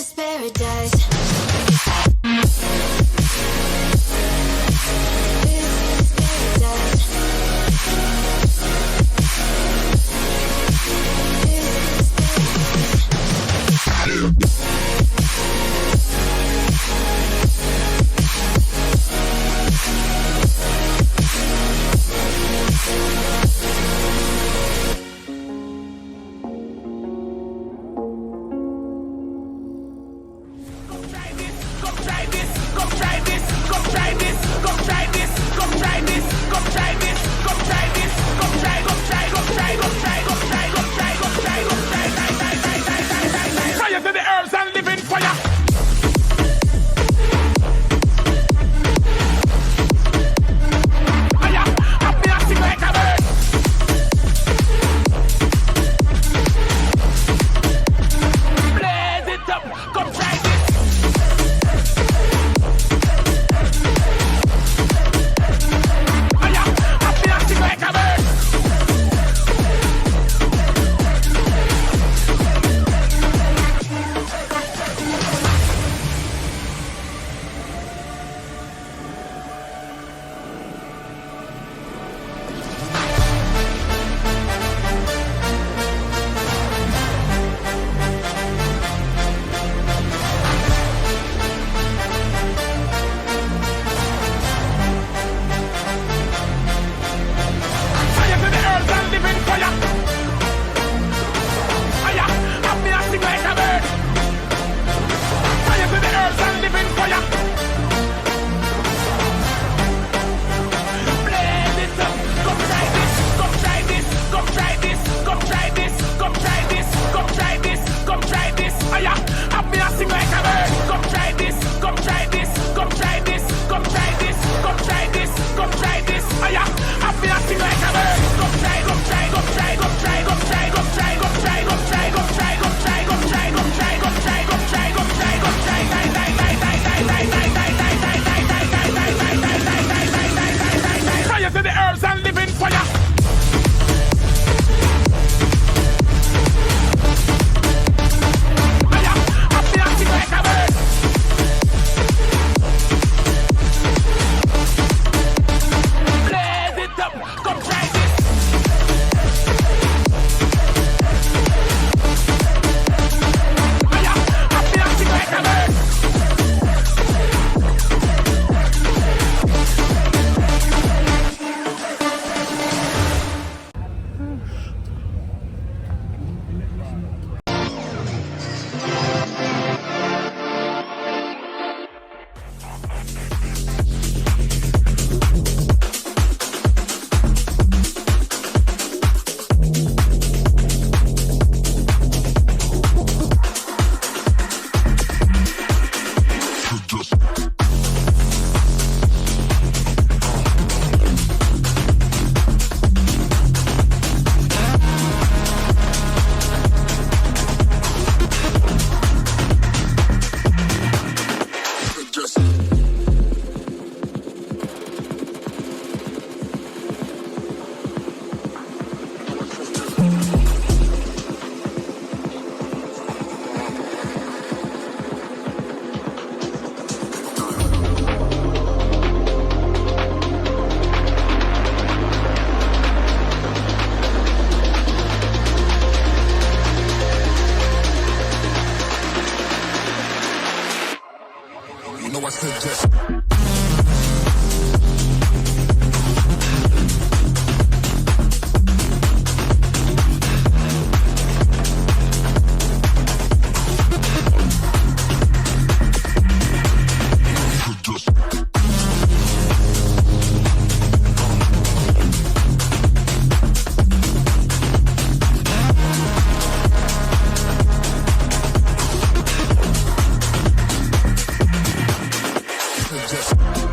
is paradise. I suggest. Just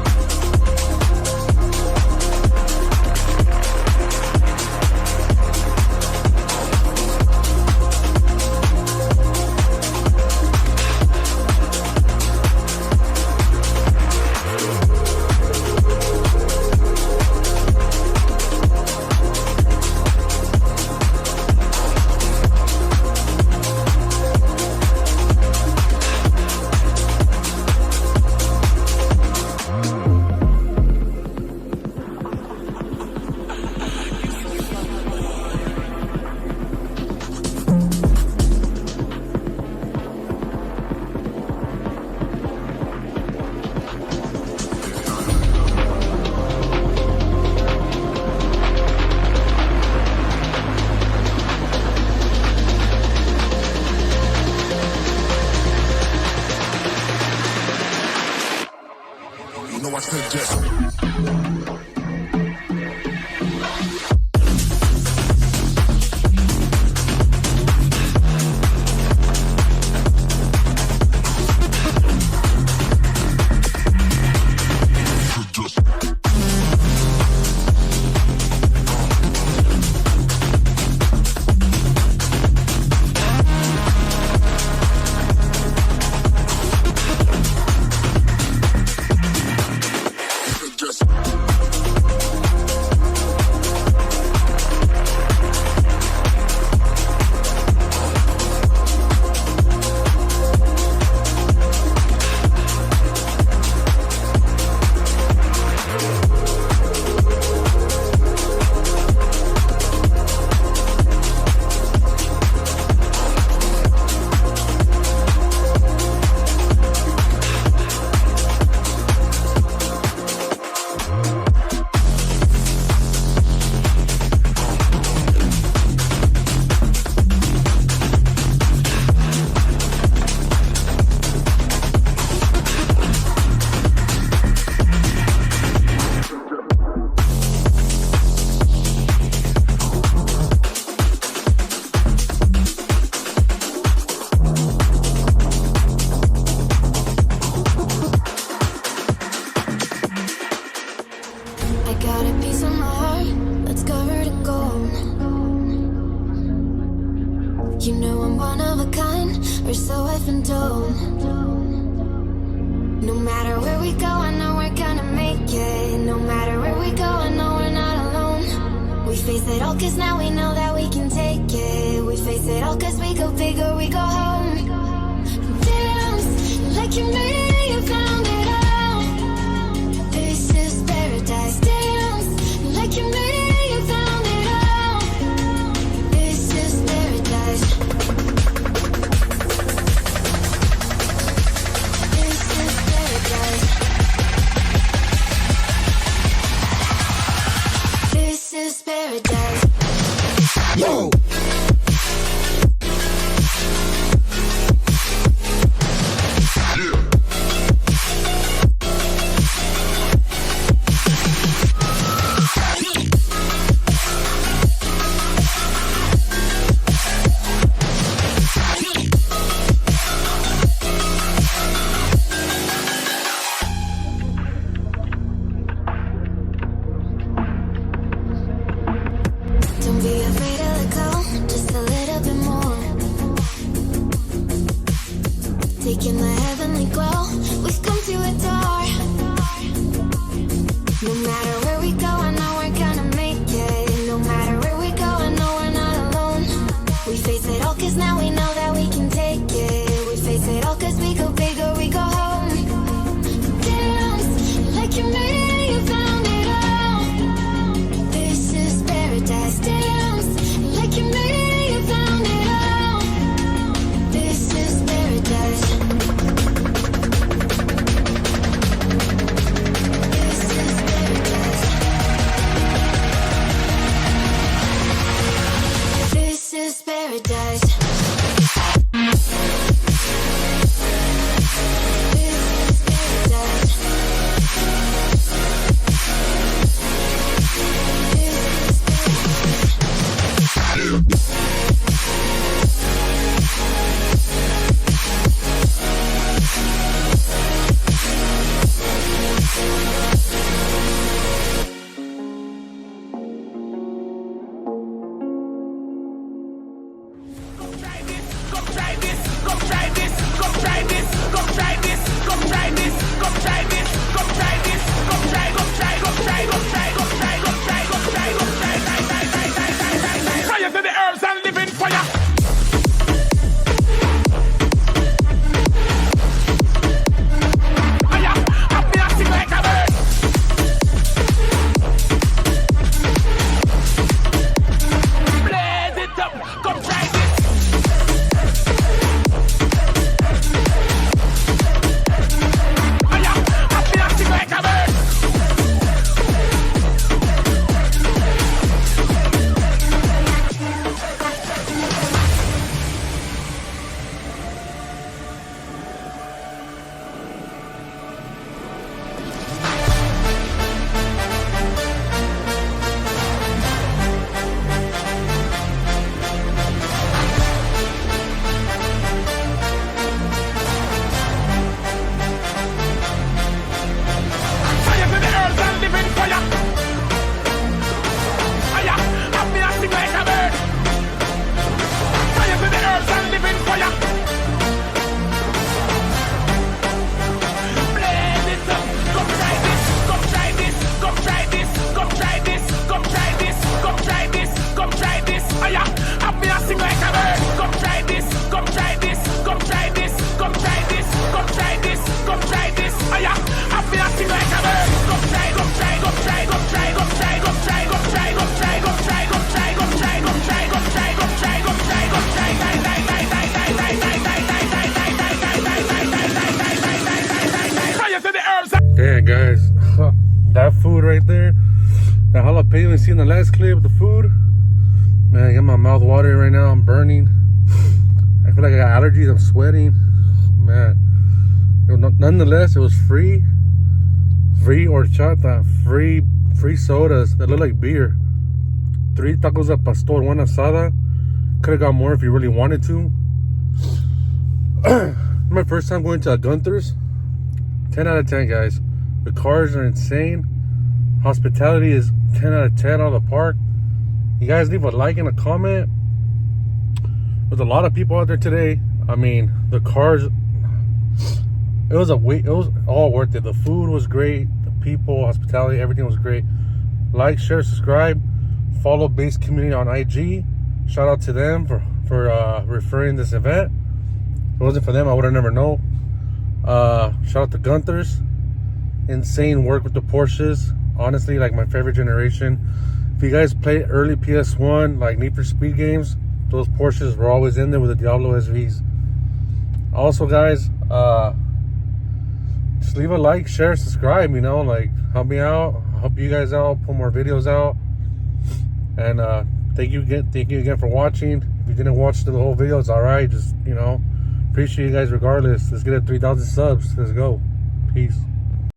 I suggest. Alright guys, that food right there, the jalapeno you see in the last clip, the food, man, I got my mouth watering right now. I'm burning. I feel like I got allergies. I'm sweating, man. Nonetheless, it was free horchata, free sodas that look like beer, 3 tacos al pastor, 1 asada. Could have got more if you really wanted to. My first time going to a Gunther's. 10 out of 10, guys. The cars are insane. Hospitality is 10 out of 10 out of the park. You guys leave a like and a comment. There's a lot of people out there today. I mean, the cars, it was all worth it. The food was great. The people, hospitality, everything was great. Like, share, subscribe. Follow Base Community on IG. Shout out to them for referring this event. If it wasn't for them, I would have never known. Shout out to Gunther's. Insane work with the Porsches. Honestly, like my favorite generation. If you guys play early PS1, like Need for Speed games, those Porsches were always in there with the Diablo SVs. Also, guys, just leave a like, share, subscribe. You know, like help me out, help you guys out, put more videos out. And thank you again for watching. If you didn't watch the whole video, it's alright. Just, you know, appreciate you guys regardless. Let's get at 3,000 subs. Let's go. Peace.